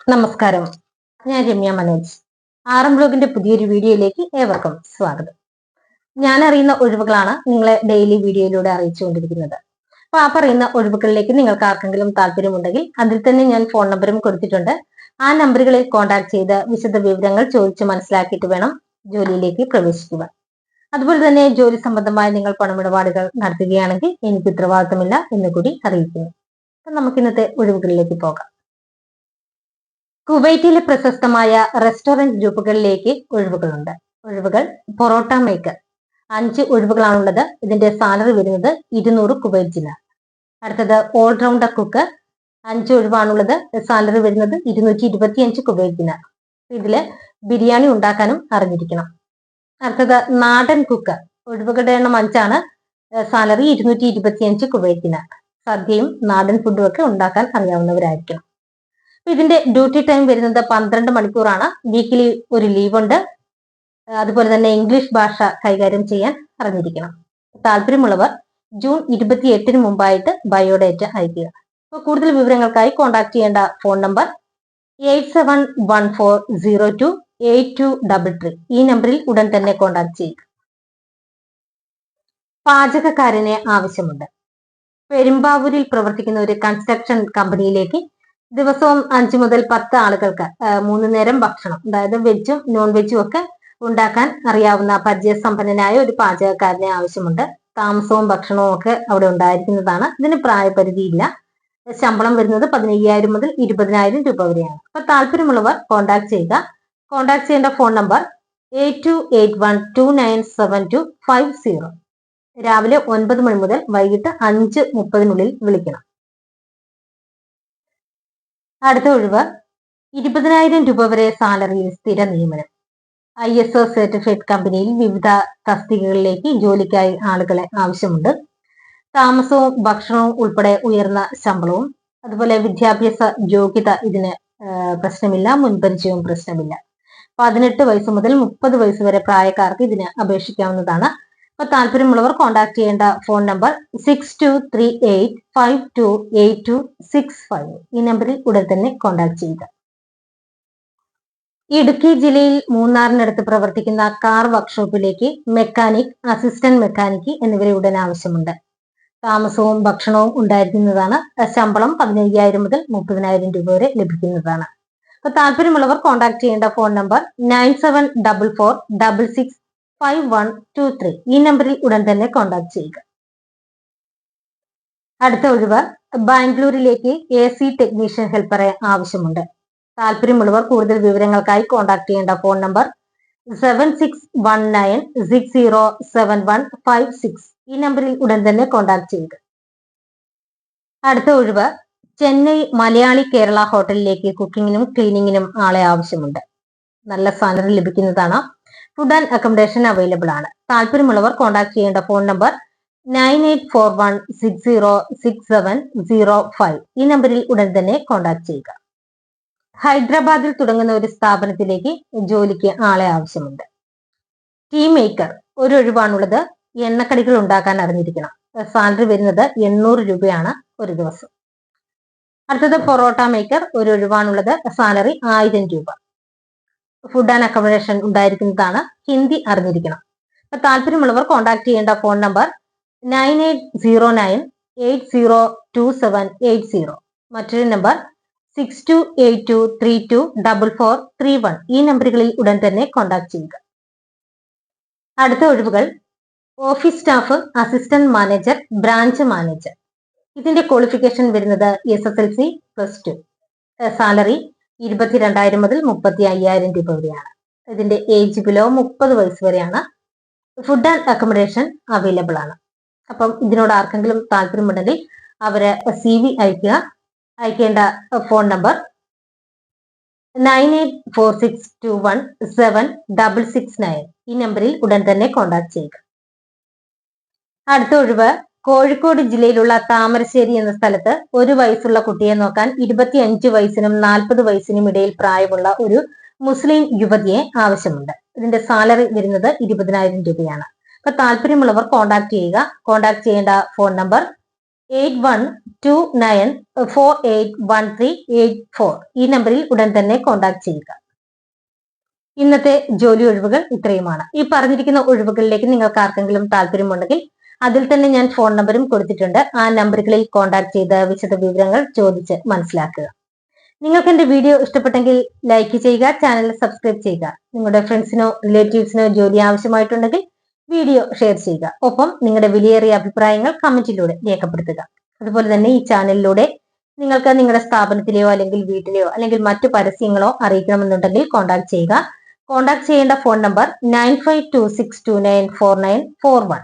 നമസ്കാരം, ഞാൻ രമ്യ മനോജ്. ആറം ബ്ലോഗിന്റെ പുതിയൊരു വീഡിയോയിലേക്ക് ഏവർക്കും സ്വാഗതം. ഞാൻ അറിയുന്ന ഒഴിവുകളാണ് നിങ്ങളെ ഡെയിലി വീഡിയോയിലൂടെ അറിയിച്ചുകൊണ്ടിരിക്കുന്നത്. അപ്പൊ ആ പറയുന്ന ഒഴിവുകളിലേക്ക് നിങ്ങൾക്ക് ആർക്കെങ്കിലും താല്പര്യമുണ്ടെങ്കിൽ അതിൽ തന്നെ ഞാൻ ഫോൺ നമ്പറും കൊടുത്തിട്ടുണ്ട്. ആ നമ്പറുകളിൽ കോൺടാക്ട് ചെയ്ത് വിശദ വിവരങ്ങൾ ചോദിച്ച് മനസ്സിലാക്കിയിട്ട് വേണം ജോലിയിലേക്ക് പ്രവേശിക്കുക. അതുപോലെ തന്നെ ജോലി സംബന്ധമായ നിങ്ങൾ പണമിടപാടുകൾ നടത്തുകയാണെങ്കിൽ എനിക്ക് ഉത്തരവാദിത്തമില്ല എന്ന് കൂടി അറിയിക്കുന്നു. അപ്പൊ നമുക്ക് ഇന്നത്തെ ഒഴിവുകളിലേക്ക് പോകാം. കുവൈറ്റിലെ പ്രശസ്തമായ റെസ്റ്റോറന്റ് ഗ്രൂപ്പുകളിലേക്ക് ഒഴിവുകളുണ്ട്. ഒഴിവുകൾ: പൊറോട്ട മേക്കർ, 5 ഒഴിവുകളാണുള്ളത്. ഇതിന്റെ സാലറി വരുന്നത് 200 കുവൈറ്റ് ദിനാർ. അടുത്തത് ഓൾറൗണ്ടർ കുക്ക്, 5 ഒഴിവാണുള്ളത്. സാലറി വരുന്നത് 225 കുവൈറ്റ് ദിനാർ. ഇതില് ബിരിയാണി ഉണ്ടാക്കാനും അറിഞ്ഞിരിക്കണം. അടുത്തത് നാടൻ കുക്ക്, ഒഴിവുകളുടെ എണ്ണം 5ആണ്. സാലറി 225 കുവൈറ്റ് ദിനാർ. സദ്യയും നാടൻ ഫുഡും ഒക്കെ ഉണ്ടാക്കാൻ അറിയാവുന്നവരായിരിക്കണം. ഇതിന്റെ ഡ്യൂട്ടി ടൈം വരുന്നത് 12 മണിക്കൂറാണ്. വീക്കിലി ഒരു ലീവ് ഉണ്ട്. അതുപോലെ തന്നെ ഇംഗ്ലീഷ് ഭാഷ കൈകാര്യം ചെയ്യാൻ അറിഞ്ഞിരിക്കണം. താല്പര്യമുള്ളവർ ജൂൺ 28 മുമ്പായിട്ട് ബയോഡേറ്റ അയക്കുക. അപ്പോൾ കൂടുതൽ വിവരങ്ങൾക്കായി കോൺടാക്ട് ചെയ്യേണ്ട ഫോൺ നമ്പർ 8714028233. ഈ നമ്പറിൽ ഉടൻ തന്നെ കോൺടാക്ട് ചെയ്യുക. പാചകക്കാരനെ ആവശ്യമുണ്ട്. പെരുമ്പാവൂരിൽ പ്രവർത്തിക്കുന്ന ഒരു കൺസ്ട്രക്ഷൻ കമ്പനിയിലേക്ക് ദിവസവും 5 മുതൽ 10 ആളുകൾക്ക് 3 നേരം ഭക്ഷണം, അതായത് വെജും നോൺ വെജും ഒക്കെ ഉണ്ടാക്കാൻ അറിയാവുന്ന പരിചയസമ്പന്നനായ ഒരു പാചകക്കാരനെ ആവശ്യമുണ്ട്. താമസവും ഭക്ഷണവും ഒക്കെ അവിടെ ഉണ്ടായിരിക്കുന്നതാണ്. ഇതിന് പ്രായപരിധിയില്ല. ശമ്പളം വരുന്നത് 15,000 മുതൽ 20,000 രൂപ വരെയാണ്. അപ്പൊ താല്പര്യമുള്ളവർ കോൺടാക്ട് ചെയ്യുക. കോൺടാക്ട് ചെയ്യേണ്ട ഫോൺ നമ്പർ 8281297250. രാവിലെ 9 മണി മുതൽ വൈകിട്ട് 5:30 വിളിക്കണം. അടുത്ത ഒഴിവ്: 20,000 രൂപ വരെ സാലറിയിൽ സ്ഥിര നിയമനം. ISO സർട്ടിഫൈഡ് കമ്പനിയിൽ വിവിധ തസ്തികകളിലേക്ക് ജോലിക്കായി ആളുകളെ ആവശ്യമുണ്ട്. താമസവും ഭക്ഷണവും ഉൾപ്പെടെ ഉയർന്ന ശമ്പളവും, അതുപോലെ വിദ്യാഭ്യാസ യോഗ്യത ഇതിന് പ്രശ്നമില്ല. മുൻപരിചയവും പ്രശ്നമില്ല. 18 വയസ്സ് മുതൽ 30 വയസ്സ് വരെ പ്രായക്കാർക്ക് ഇതിന് അപേക്ഷിക്കാവുന്നതാണ്. അപ്പൊ താല്പര്യമുള്ളവർ കോൺടാക്ട് ചെയ്യേണ്ട ഫോൺ നമ്പർ 6238528265. ഈ നമ്പറിൽ ഉടൻ തന്നെ കോൺടാക്ട് ചെയ്യുക. ഇടുക്കി ജില്ലയിൽ മൂന്നാറിനടുത്ത് പ്രവർത്തിക്കുന്ന കാർ വർക്ക്ഷോപ്പിലേക്ക് മെക്കാനിക്, അസിസ്റ്റന്റ് മെക്കാനിക് എന്നിവരെ ഉടൻ ആവശ്യമുണ്ട്. താമസവും ഭക്ഷണവും ഉണ്ടായിരിക്കുന്നതാണ്. ശമ്പളം 15,000 മുതൽ 30,000 രൂപ വരെ ലഭിക്കുന്നതാണ്. അപ്പൊ താല്പര്യമുള്ളവർ കോൺടാക്ട് ചെയ്യേണ്ട ഫോൺ നമ്പർ 9744665123. ഈ നമ്പറിൽ ഉടൻ തന്നെ കോൺടാക്ട് ചെയ്യുക. അടുത്ത ഒഴിവ്: ബാംഗ്ലൂരിലേക്ക് AC ടെക്നീഷ്യൻ ഹെൽപ്പറെ ആവശ്യമുണ്ട്. താല്പര്യമുള്ളവർ കൂടുതൽ വിവരങ്ങൾക്കായി കോൺടാക്ട് ചെയ്യേണ്ട ഫോൺ നമ്പർ 7619607156. ഈ നമ്പറിൽ ഉടൻ തന്നെ കോൺടാക്ട് ചെയ്യുക. അടുത്ത ഒഴിവ്: ചെന്നൈ മലയാളി കേരള ഹോട്ടലിലേക്ക് കുക്കിങ്ങിനും ക്ലീനിങ്ങിനും ആളെ ആവശ്യമുണ്ട്. നല്ല സാലറി ലഭിക്കുന്നതാണ്. ഫുഡ് ആൻഡ് അക്കോമഡേഷൻ അവൈലബിൾ ആണ്. താല്പര്യമുള്ളവർ കോൺടാക്ട് ചെയ്യേണ്ട ഫോൺ നമ്പർ 9841606705. ഈ നമ്പറിൽ ഉടൻ തന്നെ കോൺടാക്ട് ചെയ്യുക. ഹൈദരാബാദിൽ തുടങ്ങുന്ന ഒരു സ്ഥാപനത്തിലേക്ക് ജോലിക്ക് ആളെ ആവശ്യമുണ്ട്. ടീ മേക്കർ, ഒരു ഒഴിവാണുള്ളത്. എണ്ണക്കടികൾ ഉണ്ടാക്കാൻ അറിഞ്ഞിരിക്കണം. സാലറി വരുന്നത് 800 രൂപയാണ് ഒരു ദിവസം. അടുത്തത് പൊറോട്ട മേക്കർ, ഒരു ഒഴിവാണുള്ളത്. സാലറി 1000 രൂപ. ഫുഡ് ആൻഡ് അക്കോമഡേഷൻ ഉണ്ടായിരിക്കുന്നതാണ്. ഹിന്ദി അറിഞ്ഞിരിക്കണം. അപ്പൊ താല്പര്യമുള്ളവർ കോൺടാക്ട് ചെയ്യേണ്ട ഫോൺ നമ്പർ 9809802780. മറ്റൊരു നമ്പർ 6282324431. ഈ നമ്പറുകളിൽ ഉടൻ തന്നെ കോൺടാക്ട് ചെയ്യുക. അടുത്ത ഒഴിവുകൾ: office staff, assistant manager, branch manager. ഇതിന്റെ ക്വാളിഫിക്കേഷൻ വരുന്നത് SSLC +2. സാലറി 22,000 മുതൽ 35,000 രൂപ വരെയാണ്. ഇതിന്റെ ഏജ് ബിലോ 30 വയസ്സ് വരെയാണ്. ഫുഡ് ആൻഡ് അക്കോമഡേഷൻ അവൈലബിൾ ആണ്. അപ്പം ഇതിനോട് ആർക്കെങ്കിലും താല്പര്യമുണ്ടെങ്കിൽ അവര് CV അയക്കുക. അയക്കേണ്ട ഫോൺ നമ്പർ 9846217669. ഈ നമ്പറിൽ ഉടൻ തന്നെ കോൺടാക്ട് ചെയ്യുക. അടുത്ത ഒഴിവ്: കോഴിക്കോട് ജില്ലയിലുള്ള താമരശ്ശേരി എന്ന സ്ഥലത്ത് 1 വയസ്സുള്ള കുട്ടിയെ നോക്കാൻ 25 വയസ്സിനും 40 വയസ്സിനും ഇടയിൽ പ്രായമുള്ള ഒരു മുസ്ലിം യുവതിയെ ആവശ്യമുണ്ട്. ഇതിന്റെ സാലറി വരുന്നത് 20,000 രൂപയാണ്. അപ്പൊ താല്പര്യമുള്ളവർ കോൺടാക്ട് ചെയ്യുക. കോൺടാക്ട് ചെയ്യേണ്ട ഫോൺ നമ്പർ 8129481384 ഈ നമ്പറിൽ ഉടൻ തന്നെ കോൺടാക്ട് ചെയ്യുക. ഇന്നത്തെ ജോലി ഒഴിവുകൾ ഇത്രയുമാണ്. ഈ പറഞ്ഞിരിക്കുന്ന ഒഴിവുകളിലേക്ക് നിങ്ങൾക്ക് ആർക്കെങ്കിലും താല്പര്യമുണ്ടെങ്കിൽ അതിൽ തന്നെ ഞാൻ ഫോൺ നമ്പറും കൊടുത്തിട്ടുണ്ട്. ആ നമ്പറുകളിൽ കോൺടാക്ട് ചെയ്ത് വിശദ വിവരങ്ങൾ ചോദിച്ച് മനസ്സിലാക്കുക. നിങ്ങൾക്ക് എന്റെ വീഡിയോ ഇഷ്ടപ്പെട്ടെങ്കിൽ ലൈക്ക് ചെയ്യുക, ചാനൽ സബ്സ്ക്രൈബ് ചെയ്യുക. നിങ്ങളുടെ ഫ്രണ്ട്സിനോ റിലേറ്റീവ്സിനോ ജോലി ആവശ്യമായിട്ടുണ്ടെങ്കിൽ വീഡിയോ ഷെയർ ചെയ്യുക. ഒപ്പം നിങ്ങളുടെ വിലയേറിയ അഭിപ്രായങ്ങൾ കമന്റിലൂടെ രേഖപ്പെടുത്തുക. അതുപോലെ തന്നെ ഈ ചാനലിലൂടെ നിങ്ങൾക്ക് നിങ്ങളുടെ സ്ഥാപനത്തിലെയോ അല്ലെങ്കിൽ വീട്ടിലെയോ അല്ലെങ്കിൽ മറ്റു പരസ്യങ്ങളോ അറിയിക്കണമെന്നുണ്ടെങ്കിൽ കോൺടാക്ട് ചെയ്യുക. കോൺടാക്ട് ചെയ്യേണ്ട ഫോൺ നമ്പർ 9526294941.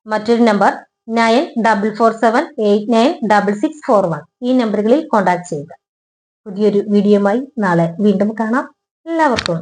മറ്റൊരു നമ്പർ 9447896641. ഈ നമ്പറുകളിൽ കോൺടാക്ട് ചെയ്യുക. പുതിയൊരു വീഡിയോയുമായി നാളെ വീണ്ടും കാണാം. എല്ലാവർക്കും